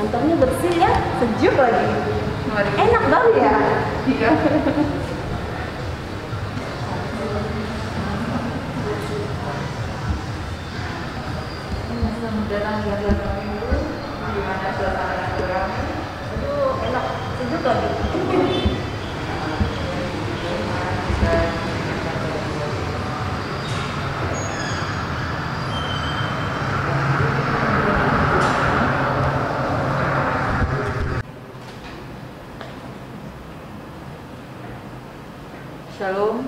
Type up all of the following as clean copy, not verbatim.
kantornya bersih ya, sejuk lagi. Mari. Enak banget ya. Iya. Datang lihat dulu gimana suasana kurang. Aduh, enak, sejuk lagi. Shalom,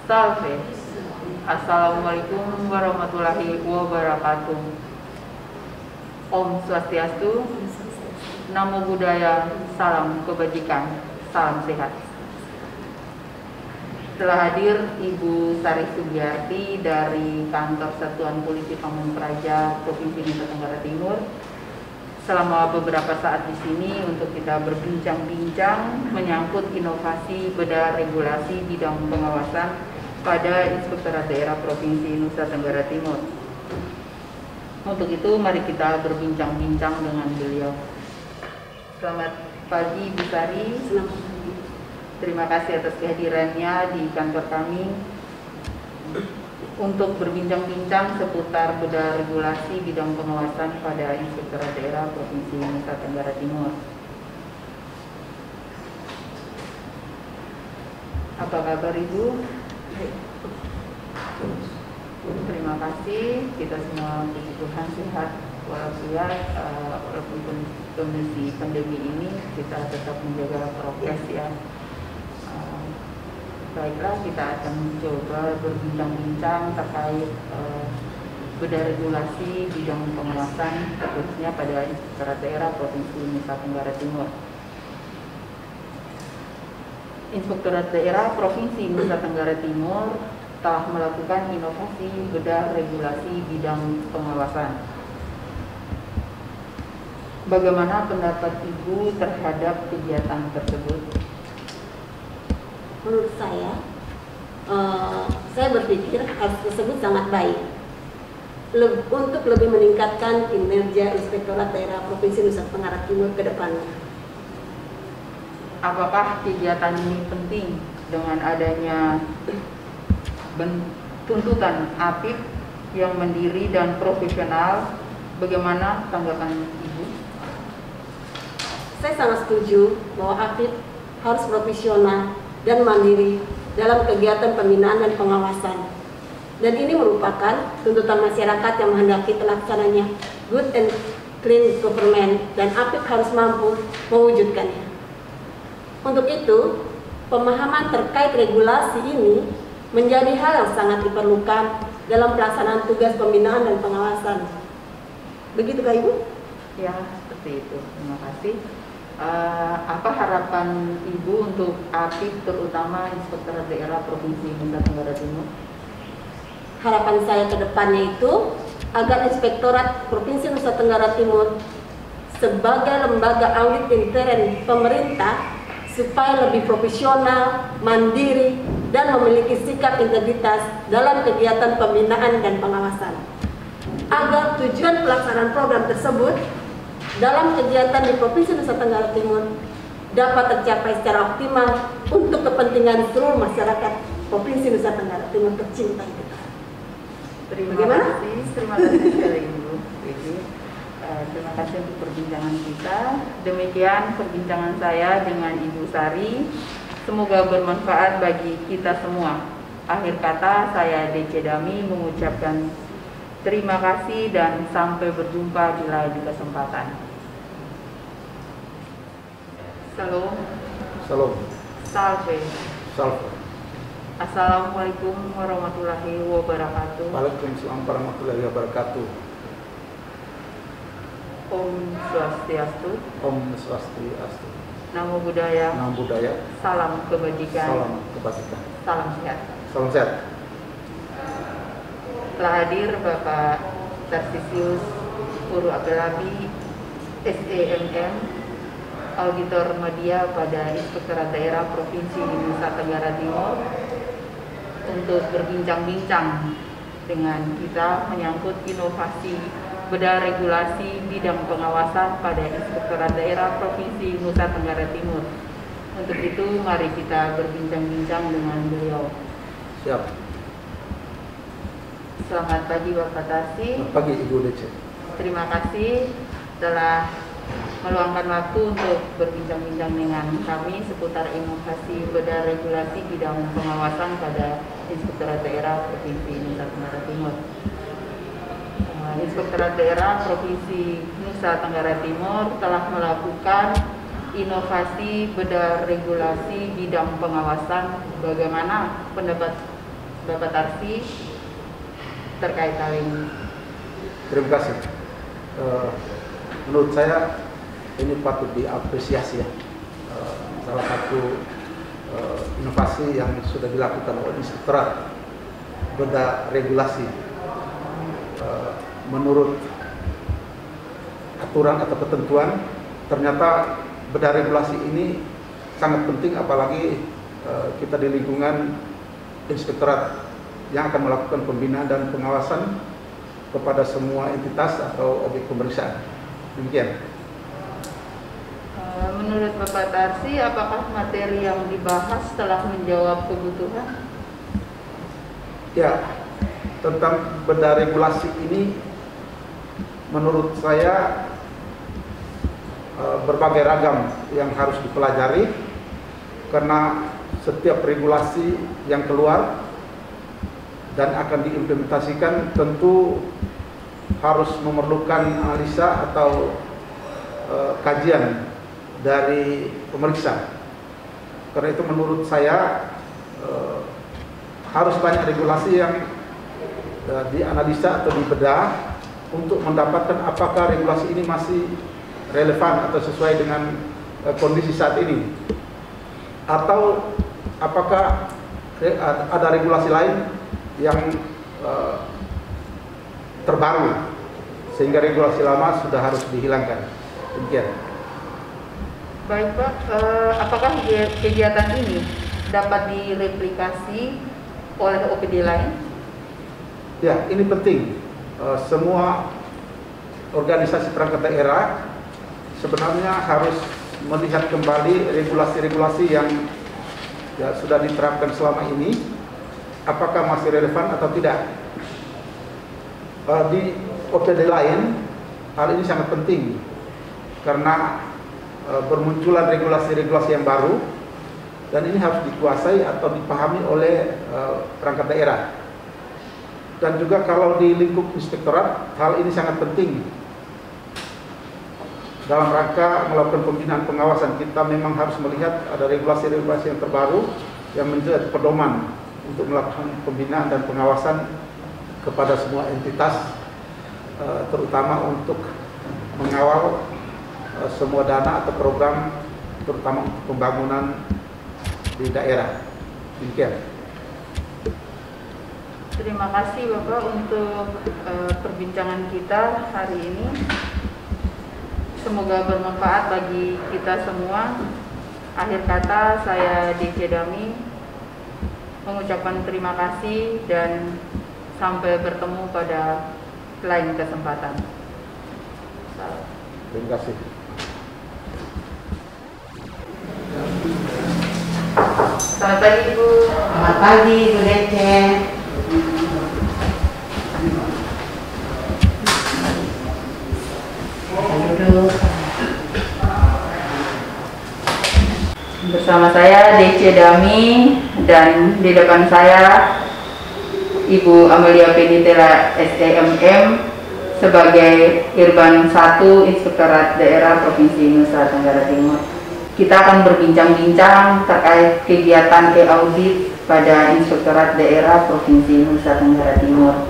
salve, assalamualaikum warahmatullahi wabarakatuh. Om Swastiastu, Namo Buddhaya, salam kebajikan, salam sehat. Telah hadir Ibu Sari Sugiyarti dari Kantor Satuan Polisi Pamung Praja Provinsi Nusa Tenggara Timur selama beberapa saat di sini untuk kita berbincang-bincang menyangkut inovasi bedah regulasi bidang pengawasan pada Inspektorat Daerah Provinsi Nusa Tenggara Timur. Untuk itu mari kita berbincang-bincang dengan beliau. Selamat pagi Bu Sari. Selamat pagi. Terima kasih atas kehadirannya di kantor kami untuk berbincang-bincang seputar bedah regulasi bidang pengawasan pada Inspektorat Daerah Provinsi Nusa Tenggara Timur. Apa kabar Ibu? Terima kasih. Kita semua puji Tuhan sehat walafiat, walaupun kondisi pandemi ini kita tetap menjaga prokes ya. Baiklah, kita akan mencoba berbincang-bincang terkait bedah regulasi bidang pengawasan khususnya pada Inspektorat Daerah Provinsi Nusa Tenggara Timur. Inspektorat Daerah Provinsi Nusa Tenggara Timur telah melakukan inovasi bedah regulasi bidang pengawasan. Bagaimana pendapat Ibu terhadap kegiatan tersebut? Menurut saya berpikir hal tersebut sangat baik untuk lebih meningkatkan kinerja Inspektorat Daerah Provinsi Nusa Tenggara Timur ke depannya. Apakah kegiatan ini penting dengan adanya tuntutan APIP yang mandiri dan profesional? Bagaimana tanggapan Ibu? Saya sangat setuju bahwa APIP harus profesional dan mandiri dalam kegiatan pembinaan dan pengawasan. Dan ini merupakan tuntutan masyarakat yang menghendaki terlaksananya good and clean government, dan APIP harus mampu mewujudkannya. Untuk itu, pemahaman terkait regulasi ini menjadi hal yang sangat diperlukan dalam pelaksanaan tugas pembinaan dan pengawasan. Begitu Kak Ibu? Ya, seperti itu. Terima kasih. Apa harapan Ibu untuk APIP terutama Inspektorat Daerah Provinsi Nusa Tenggara Timur? Harapan saya ke depannya itu agar Inspektorat Provinsi Nusa Tenggara Timur sebagai lembaga audit intern pemerintah supaya lebih profesional, mandiri, dan memiliki sikap integritas dalam kegiatan pembinaan dan pengawasan. Agar tujuan pelaksanaan program tersebut dalam kegiatan di Provinsi Nusa Tenggara Timur dapat tercapai secara optimal untuk kepentingan seluruh masyarakat Provinsi Nusa Tenggara Timur tercinta kita. Terima kasih sekali Ibu. Terima kasih untuk perbincangan kita. Demikian perbincangan saya dengan Ibu Sari. Semoga bermanfaat bagi kita semua. Akhir kata, saya DC Dami mengucapkan terima kasih dan sampai berjumpa di lain kesempatan. Salam. Salam. Salve. Salve. Assalamualaikum warahmatullahi wabarakatuh. Waalaikumsalam warahmatullahi wabarakatuh. Om Swastiastu. Om Swastiastu. Namo Buddhaya. Namo Buddhaya. Salam kebajikan. Salam kebajikan. Salam sehat. Salam sehat. Telah hadir Bapak Tarsisius Puru Apelabi, SEMM, Auditor Media pada Inspektorat Daerah Provinsi Nusa Tenggara Timur, untuk berbincang-bincang dengan kita menyangkut inovasi bedah regulasi bidang pengawasan pada Inspektorat Daerah Provinsi Nusa Tenggara Timur. Untuk itu, mari kita berbincang-bincang dengan beliau. Siap. Selamat pagi Bapak Tarsi. Selamat pagi Ibu DC. Terima kasih telah meluangkan waktu untuk berbincang-bincang dengan kami seputar inovasi bedah regulasi bidang pengawasan pada Inspektorat Daerah Provinsi Nusa Tenggara Timur. Inspektorat Daerah Provinsi Nusa Tenggara Timur telah melakukan inovasi bedah regulasi bidang pengawasan. Bagaimana pendapat Bapak Tarsi terkait hal ini? Terima kasih. Menurut saya ini patut diapresiasi ya. Salah satu inovasi yang sudah dilakukan oleh Inspektorat bedah regulasi menurut aturan atau ketentuan. Ternyata bedah regulasi ini sangat penting, apalagi kita di lingkungan Inspektorat yang akan melakukan pembinaan dan pengawasan kepada semua entitas atau objek pemeriksaan. Demikian. Menurut Bapak Tarsi, apakah materi yang dibahas telah menjawab kebutuhan? Ya, tentang bedah regulasi ini menurut saya berbagai ragam yang harus dipelajari, karena setiap regulasi yang keluar dan akan diimplementasikan tentu harus memerlukan analisa atau kajian dari pemeriksa. Karena itu menurut saya harus banyak regulasi yang dianalisa atau dibedah untuk mendapatkan apakah regulasi ini masih relevan atau sesuai dengan kondisi saat ini, atau apakah ada regulasi lain yang terbaru sehingga regulasi lama sudah harus dihilangkan. Demikian. Baik Pak, apakah kegiatan ini dapat direplikasi oleh OPD lain? Ya, ini penting. Semua organisasi perangkat daerah sebenarnya harus melihat kembali regulasi-regulasi yang sudah diterapkan selama ini, apakah masih relevan atau tidak. Di OPD lain, hal ini sangat penting karena bermunculan regulasi-regulasi yang baru, dan ini harus dikuasai atau dipahami oleh perangkat daerah. Dan juga kalau di lingkup inspektorat, hal ini sangat penting. Dalam rangka melakukan pembinaan pengawasan, kita memang harus melihat ada regulasi-regulasi yang terbaru yang menjadi pedoman untuk melakukan pembinaan dan pengawasan kepada semua entitas, terutama untuk mengawal semua dana atau program, terutama untuk pembangunan di daerah. Demikian. Terima kasih Bapak untuk perbincangan kita hari ini. Semoga bermanfaat bagi kita semua. Akhir kata, saya DC Dami mengucapkan terima kasih dan sampai bertemu pada lain kesempatan. Terima kasih. Selamat pagi Ibu. Selamat pagi Ibu Dece. Duduk. Bersama saya DC Dami dan di depan saya Ibu Amelia Peditela SEMM sebagai Irban 1 Inspektorat Daerah Provinsi Nusa Tenggara Timur. Kita akan berbincang-bincang terkait kegiatan e-audit pada Inspektorat Daerah Provinsi Nusa Tenggara Timur.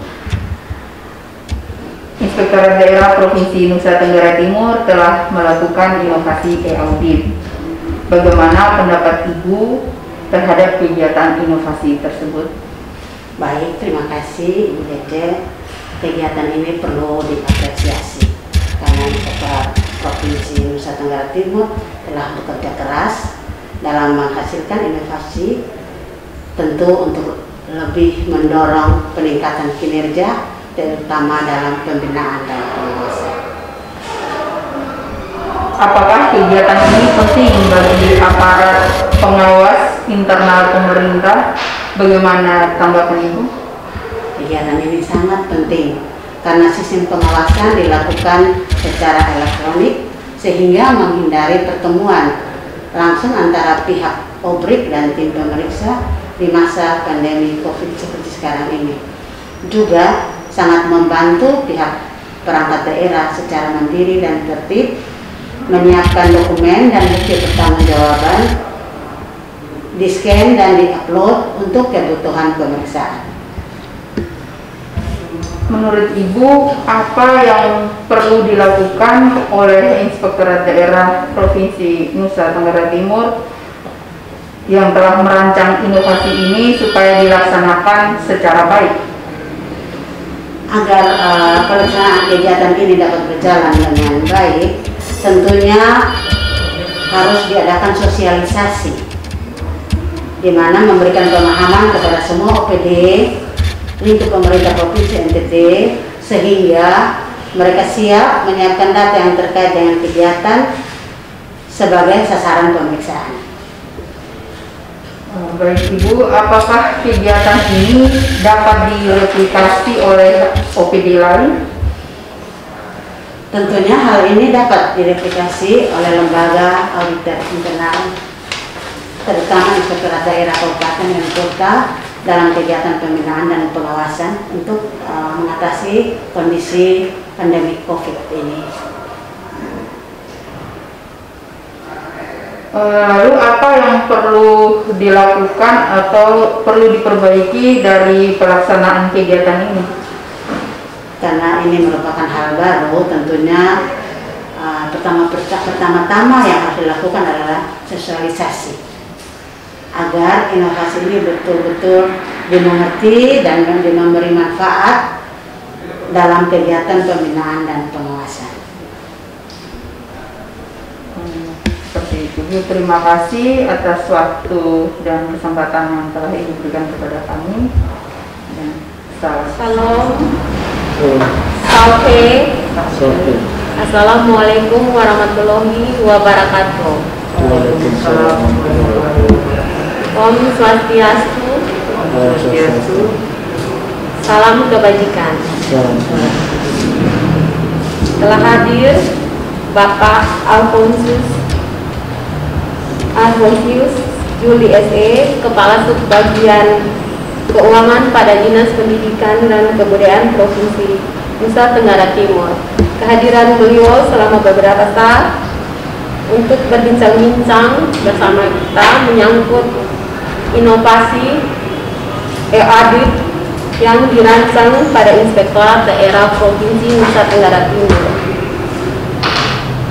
Inspektorat Daerah Provinsi Nusa Tenggara Timur telah melakukan inovasi e-audit. Bagaimana pendapat Ibu terhadap kegiatan inovasi tersebut? Baik, terima kasih Ibu Dece. Kegiatan ini perlu diapresiasi karena Inspektorat Provinsi Nusa Tenggara Timur telah bekerja keras dalam menghasilkan inovasi, tentu untuk lebih mendorong peningkatan kinerja terutama dalam pembinaan dan pengawasan. Apakah kegiatan ini penting bagi aparat pengawas internal pemerintah? Bagaimana tanggapan Ibu? Kegiatan ini sangat penting karena sistem pengawasan dilakukan secara elektronik sehingga menghindari pertemuan langsung antara pihak OBRIK dan tim pemeriksa di masa pandemi COVID seperti sekarang ini. Juga sangat membantu pihak perangkat daerah secara mandiri dan tertib menyiapkan dokumen dan bukti pertanggungjawaban, di-scan dan di-upload untuk kebutuhan pemeriksaan. Menurut Ibu, apa yang perlu dilakukan oleh Inspektorat Daerah Provinsi Nusa Tenggara Timur yang telah merancang inovasi ini supaya dilaksanakan secara baik? Agar pelaksanaan kegiatan ini dapat berjalan dengan baik, tentunya harus diadakan sosialisasi, di mana memberikan pemahaman kepada semua OPD lingkup pemerintah Provinsi NTT sehingga mereka siap menyiapkan data yang terkait dengan kegiatan sebagai sasaran pemeriksaan. Baik Ibu, apakah kegiatan ini dapat direplikasi oleh OPD lain? Tentunya hal ini dapat direplikasi oleh lembaga auditor internal, terutama Inspektorat Daerah Kabupaten dan Kota dalam kegiatan pembinaan dan pengawasan untuk mengatasi kondisi pandemi COVID ini. Lalu apa yang perlu dilakukan atau perlu diperbaiki dari pelaksanaan kegiatan ini? Karena ini merupakan hal baru, tentunya pertama-tama yang harus dilakukan adalah sosialisasi agar inovasi ini betul-betul dimengerti dan memberi manfaat dalam kegiatan pembinaan dan pengawasan. Seperti itu. Terima kasih atas waktu dan kesempatan yang telah Ibu berikan kepada kami. Dan Salam. Salve. Assalamualaikum warahmatullahi wabarakatuh. Om Swastiastu. Salam kebajikan. Telah hadir Bapak Alfonsius Juli SE, Kepala Subbagian Keuangan pada Dinas Pendidikan dan Kebudayaan Provinsi Nusa Tenggara Timur. Kehadiran beliau selama beberapa saat untuk berbincang-bincang bersama kita menyangkut inovasi e-audit yang dirancang pada Inspektorat Daerah Provinsi Nusa Tenggara Timur.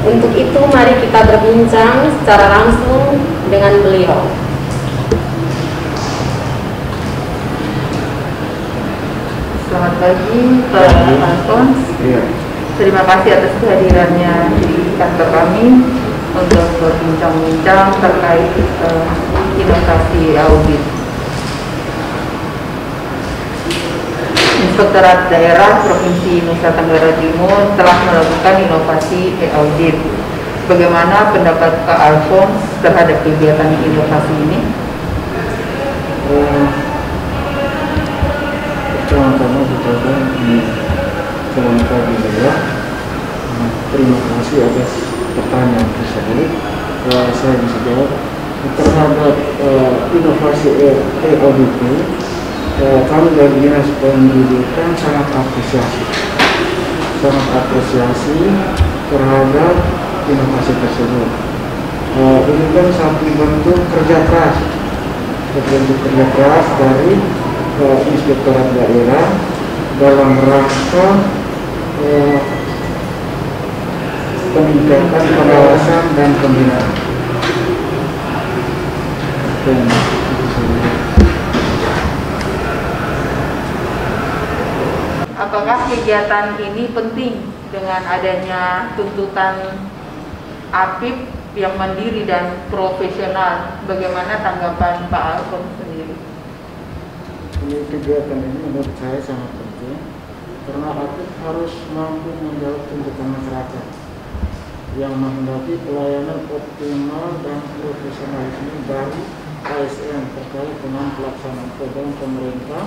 Untuk itu mari kita berbincang secara langsung dengan beliau. Selamat pagi Pak Alfons. Terima kasih atas kehadirannya di kantor kami untuk berbincang-bincang terkait inovasi audit. Inspektorat Daerah Provinsi Nusa Tenggara Timur telah melakukan inovasi e-audit. Bagaimana pendapat Pak Alfons terhadap kegiatan inovasi ini? Pertama-tama kepada Kementerian Daerah, terima kasih atas pertanyaan tersebut. Saya bisa jawab terhadap inovasi e-audit ini. Kami dari Dinas Pendidikan sangat apresiasi terhadap inovasi tersebut. Ini kan satu bentuk kerja keras dari Inspektorat Daerah dalam rangka peningkatan pengawasan dan pembinaan. Apakah kegiatan ini penting dengan adanya tuntutan APIP yang mandiri dan profesional? Bagaimana tanggapan Pak Alfons sendiri? Kegiatan ini menurut saya sangat penting karena harus mampu menjawab tuntutan masyarakat yang menghendaki pelayanan optimal dan profesionalisme dari ASN terkait dengan pelaksanaan program pemerintah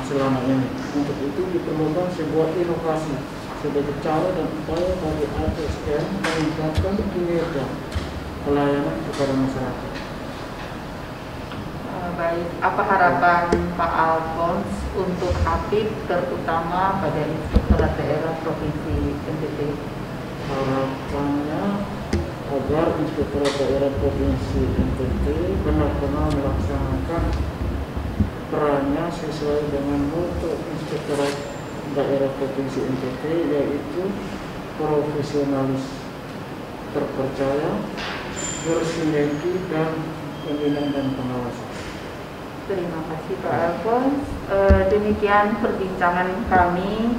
selama ini. Untuk itu diperlukan sebuah inovasi sebagai cara dan upaya bagi ASN meningkatkan kinerja pelayanan kepada masyarakat. Baik, apa harapan Pak Alphonse untuk APIP terutama pada Inspektorat Daerah Provinsi NTT? Harapannya agar Inspektorat Daerah Provinsi NTT benar-benar melaksanakan perannya sesuai dengan mutu Inspektorat Daerah Provinsi NTT, yaitu profesionalis, terpercaya, bersinergi, dan pembinaan dan pengawasan. Terima kasih Pak Alphonse. Demikian perbincangan kami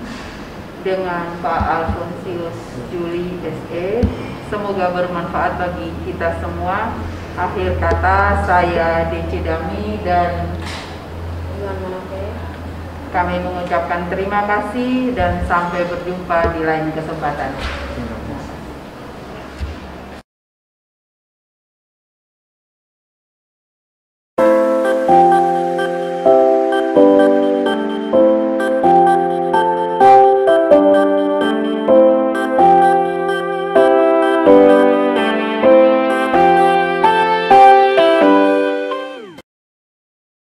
dengan Pak Alphonsius Juli SE. Semoga bermanfaat bagi kita semua. Akhir kata saya Deci Dami dan kami mengucapkan terima kasih dan sampai berjumpa di lain kesempatan.